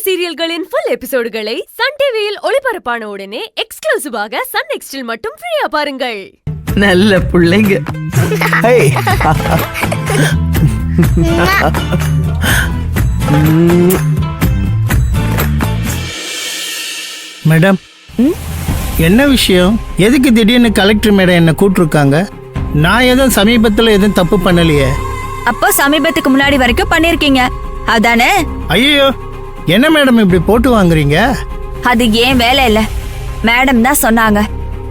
சீரியல்களின் full எபிசோடுகளை Sun டிவியில் ஒளிபரப்பான உடனே எக்ஸ்க்ளூசிவாக சன் நெக்ஸ்டில் மட்டும் ஃப்ரீயா பாருங்கள். நல்ல பிள்ளைங்க. மேடம், என்ன விஷயம்? எதுக்கு திடீர்னு கலெக்டர் மேடம் என்ன கூப்பிட்டுருக்காங்க? நான் எதுவும் சமீபத்தில் எதுவும் தப்பு பண்ணலையே. அப்போ சமீபத்துக்கு முன்னாடி வரைக்கும் பண்ணிருக்கீங்க அதானே? ஐயோ, என்ன மேடம் இப்படி போட்டு வாங்குறீங்க? அது ஏன் வேலை இல்ல, மேடம் தான் சொன்னாங்க.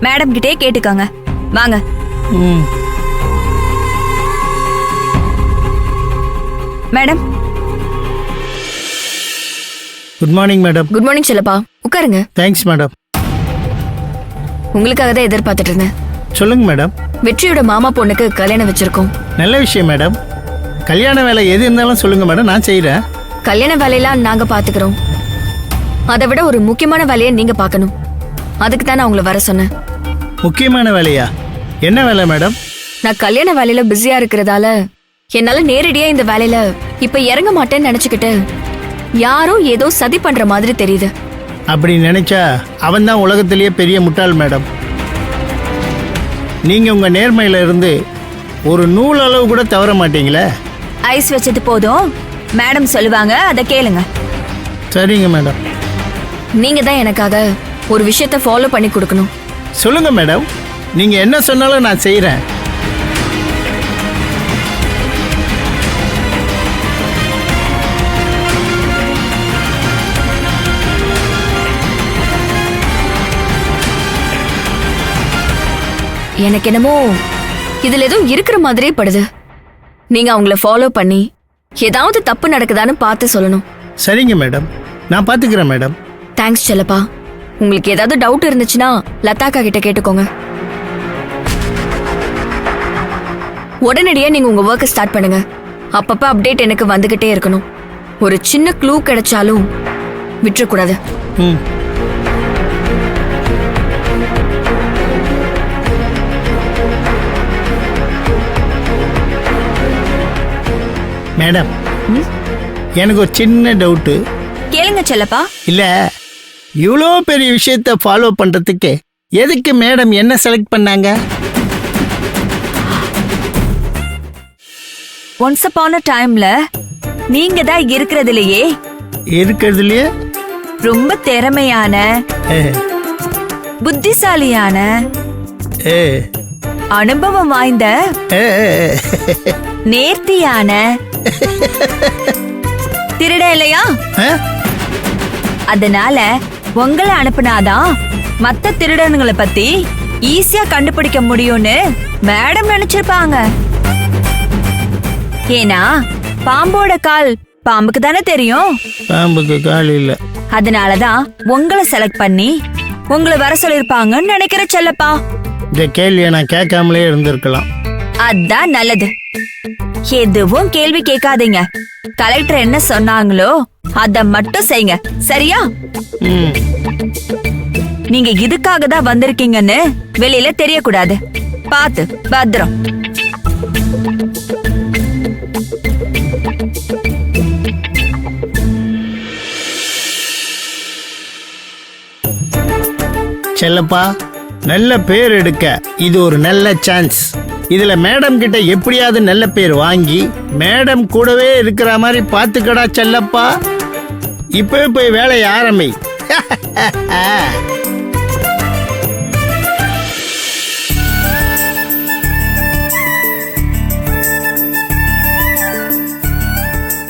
மேடம் கிட்டே கேட்டுக்கோங்க. வாங்க. Madam. Good morning madam. Good morning Chellappa, உட்காருங்க. Thanks madam. உங்களுக்காக தான் எதிர்பார்த்துட்டு இருந்தேன். சொல்லுங்க மேடம். வெற்றியோட மாமா பொண்ணுக்கு கல்யாணம் வச்சிருக்கோம். நல்ல விஷயம் மேடம். கல்யாண வேலை எது இருந்தாலும் சொல்லுங்க மேடம், நான் செய்யறேன். கல்யாண வேலையெல்லாம் நாங்க பாத்துக்கிறோம். அதை விட ஒரு முக்கியமான வேலையை நீங்க பாக்கணும். அதுக்கு தான் நான் உங்களை வர சொன்னேன். முக்கியமான வேலையா? என்ன வேலை மேடம்? நான் கல்யாண வேலையில பிஸியா இருக்கிறதால என்னால நேரடியா இந்த வேலையில இப்ப இறங்க மாட்டேன்னு நினைச்சுக்கிட்டு யாரோ ஏதோ சதி பண்ற மாதிரி தெரியுது. அப்படி நினைச்சா அவன் தான் உலகத்திலேயே பெரிய முட்டாள் மேடம். நீங்க உங்க நேர்மையில இருந்து ஒரு நூல் அளவு கூட தவற மாட்டீங்களே. ஐஸ் வச்சது போதும், மேடம் சொல்லுவாங்க, அதை கேளுங்க. சரிங்க மேடம். நீங்க தான் எனக்காக ஒரு விஷயத்தை ஃபாலோ பண்ணி கொடுக்கணும். சொல்லுங்க மேடம், நீங்க என்ன சொன்னாலும் நான் செய்யறேன். எனக்கு என்னமோ இதுல ஏதோ இருக்கிற மாதிரியே படுது. நீங்க அவங்கள ஃபாலோ பண்ணி ஏதாவது தப்பு நடக்குதான்னு பார்த்து சொல்லணும். சரிங்க மேடம், நான் பாத்துக்கிறேன் மேடம். தேங்க்ஸ் செல்லப்பா. உங்களுக்கு ஏதாவது டவுட் இருந்துச்சுன்னா லதாக்கா கிட்ட கேட்டுக்கோங்க. உடனடியா நீங்க உங்க ஒர்க்கை ஸ்டார்ட் பண்ணுங்க. அப்பப்ப அப்டேட் எனக்கு வந்துகிட்டே இருக்கணும். ஒரு சின்ன க்ளூ கிடைச்சாலும் விட்டுறக்கூடாது. மேடம், எனக்கு ஒரு சின்ன டவுட்டு. கேளுங்க செல்லப்பா. இல்ல, இவ்வளோ பெரிய விஷயத்தை ஃபாலோ பண்றதுக்கு எதுக்கு மேடம் என்ன செலக்ட் பண்ணாங்க? ஒன்ஸ் அப்பான் அ டைம்ல நீங்க தான் இருக்கிறதுலயே ரொம்ப திறமையான, புத்திசாலியான, அனுபவம் வாய்ந்த, நேர்த்தியான திருட இல்லையா? அதனால உங்களை அனுப்புனாதான் மத்த திருடனுங்களை பத்தி ஈஸியா கண்டுபிடிக்க முடியும்னு மேடம் நினைச்சிருப்பாங்க. ஏன்னா பாம்போட கால் பாம்புக்கு தானே தெரியும், பாம்புக்கு கால் இல்ல. அதனாலதான் உங்களை செலக்ட் பண்ணி உங்களை வர சொல்லிருப்பாங்கன்னு நினைக்கிற செல்லப்பா. இந்த கேள்வியை நான் கேட்காமலே இருந்திருக்கலாம். அதான் நல்லது. எதுவும் கேள்வி கேட்காதீங்க. கலெக்டர் என்ன சொன்னாங்களோ அத மட்டும் செய்யுங்க, சரியா? நீங்க இதுக்காக தான் வந்திருக்கீங்கன்னு வெளியில தெரியக்கூடாது. பாத்து பத்திரம். செல்லப்பா, நல்ல பேர் எடுக்க இது ஒரு நல்ல சான்ஸ். இதுல மேடம் கிட்ட எப்படியாவது நல்ல பேர் வாங்கி மேடம் கூடவே இருக்கிற மாதிரி பாத்துக்கடா செல்லப்பா. இப்பவே போய் வேலையை ஆரம்பி.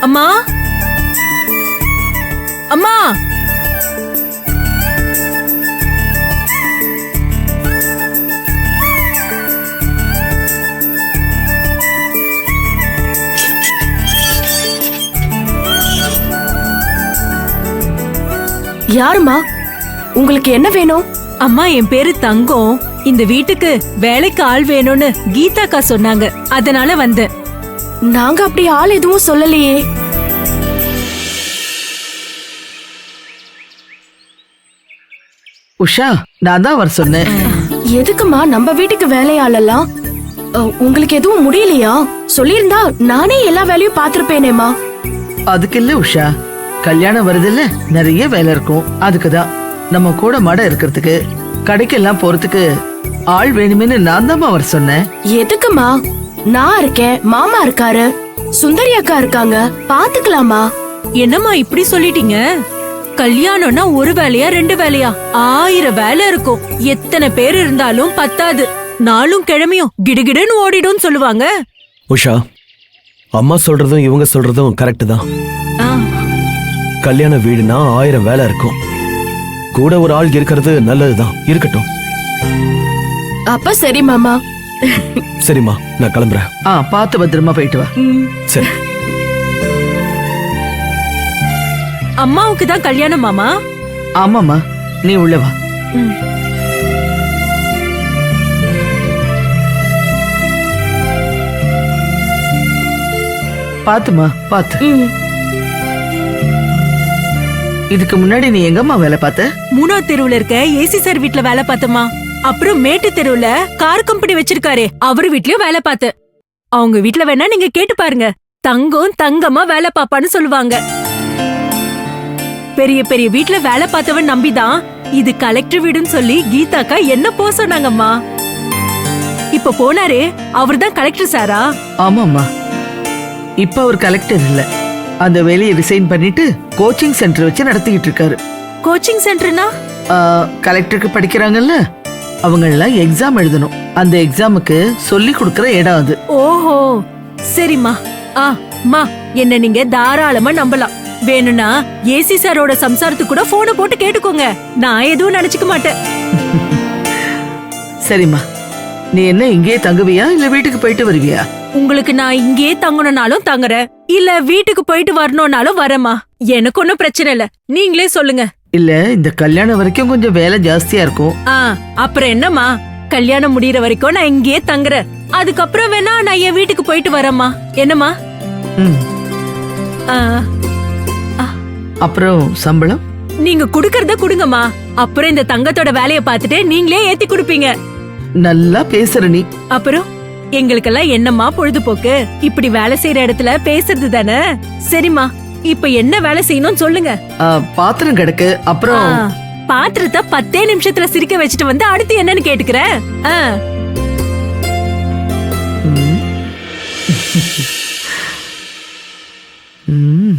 அம்மா, அம்மா, யாருமா? உங்களுக்கு என்ன வேணும்? அம்மா, என் பேரு தங்கம். இந்த வீட்டுக்கு வேலைக்கு ஆள் வேணும்னு கீதாக்கா சொன்னாங்க, அதனால வந்தேன். நாங்க அப்படி ஆள் எதுவும் சொல்லலையே. உஷா, நான் தான் வர சொன்னேன். எதுக்குமா நம்ம வீட்டுக்கு வேலையாளலாம்? உங்களுக்கு எதுவும் முடியலையா? சொல்லியிருந்தா நானே எல்லா வேலையும் பாத்திருப்பேனேமா. அதுக்கு இல்ல உஷா, கல்யாணம் வருதுல்ல, நிறைய வேலை இருக்கும். அதுக்குதான் நம்ம கூட மாட இருக்கிறதுக்கு கடைக்கெல்லாம் போறதுக்கு ஆள் வேணுமேனு நான் தான் வர சொன்னேன். எதுக்குமா? நான் இருக்கேன், மாமா இருக்காரு, சுந்தரி அக்கா இருக்காங்க, பாத்துக்கலாமா? என்னம்மா இப்படி சொல்லிட்டீங்க? கல்யாணம்னா ஒரு வேலையா 2 வேலையா? 1000 வேலை இருக்கும். எத்தனை பேர் இருந்தாலும் பத்தாது. நாளும் கிழமையும் கிடுகிடுன்னு ஓடிடும் சொல்லுவாங்க. உஷா, அம்மா சொல்றதும் இவங்க சொல்றதும் கரெக்ட் தான். ஆ, கல்யாண வீடுனா 1000 வேலை இருக்கும். கூட ஒரு ஆள் இருக்கிறது நல்லதுதான். இருக்கட்டும். அப்ப சரி மாமா. சரிம்மா, நான் கிளம்புறேன். பார்த்து பத்திரமா போயிட்டு வா. சரி. அம்மாவுக்கு தான் கல்யாணம் மாமா? ஆமாமா, நீ உள்ள வா. பாத்துமா, பாத்து. இதுக்கு முன்னாடி நீ எங்கம்மா வேலை பார்த்த? 3ஆவது தெருவுல இருக்க ஏசி சார் வீட்ல வேலை பார்த்தமா. அப்புறம் மேட்டு தெருவுல கார் கம்பெனி வச்சிருக்காரே அவர் வீட்லயும் வேலை பார்த்த. அவங்க வீட்ல வேணா நீங்க கேட்டு பாருங்க. தங்கம் தங்கமா வேலை பாப்பான்னு சொல்லுவாங்க. பெரிய பெரிய வீட்ல வேலை பார்த்தவன் நம்பிதான் இது கலெக்டர் வீடுன்னு சொல்லி கீதாக்கா என்ன போ சொன்னாங்கம்மா. இப்ப போனாரே அவர்தான் கலெக்டர் சாரா? ஆமாம்மா, இப்ப அவர் கலெக்டர் இல்ல. அந்த வேலையை ரிசைன் பண்ணிட்டு கோச்சிங் சென்டர் வச்சு நடத்திக்கிட்டு இருக்காரு. கோச்சிங் சென்டர்னா? கலெக்டருக்கு படிக்கிறாங்கல்ல, அவங்க எல்லாம் எக்ஸாம் எழுதணும். அந்த எக்ஸாமுக்கு சொல்லி கொடுக்கற இடம் அது. ஓஹோ, சரிம்மா. மா, என்ன நீங்க தாராளமா நம்பலாம். வேணும்னா ஏசி சாரோட சம்சாரத்துக்கு கூட போனை போட்டு கேட்டுக்கோங்க. நான் எதுவும் நினைச்சுக்க மாட்டேன். சரிம்மா, நீ என்ன இங்கேயே தங்குவியா இல்ல வீட்டுக்கு போயிட்டு வருவியா? உங்களுக்கு நான் இங்கேயே தங்கணும்னாலும் தங்குறேன், இல்ல வீட்டுக்கு போயிட்டு வரணும்னாலும் வரேம்மா. எனக்கு ஒன்னும் பிரச்சனை இல்ல, நீங்களே சொல்லுங்க. இல்ல, இந்த கல்யாணம் வரைக்கும் கொஞ்சம் வேலை ஜாஸ்தியா இருக்கும். அப்புறம் என்னம்மா, கல்யாணம் முடியற வரைக்கும் நான் இங்கேயே தங்குறேன். அதுக்கப்புறம் வேணா நான் என் வீட்டுக்கு போயிட்டு வரேம்மா. என்னம்மா? அப்புறம் சம்பளம் நீங்க குடுக்கறத குடுங்கம்மா. அப்புறம் இந்த தங்கத்தோட வேலைய பார்த்துட்டு நீங்களே ஏத்தி குடுப்பீங்க. நல்லா பேசுற நீ. அப்புறம் எங்களுக்கெல்லாம் என்னம்மா பொழுதுபோக்கு? இப்படி வேலை செய்யற இடத்துல பேசுறது தானே. சரிம்மா, இப்ப என்ன வேலை செய்யணும்னு சொல்லுங்க. பாத்திரம் கிடக்கு. அப்புறம் பாத்திரத்தை 10 நிமிஷத்துல சிரிக்க வச்சுட்டு வந்து அடுத்து என்னன்னு கேட்டுக்கிறேன். ம்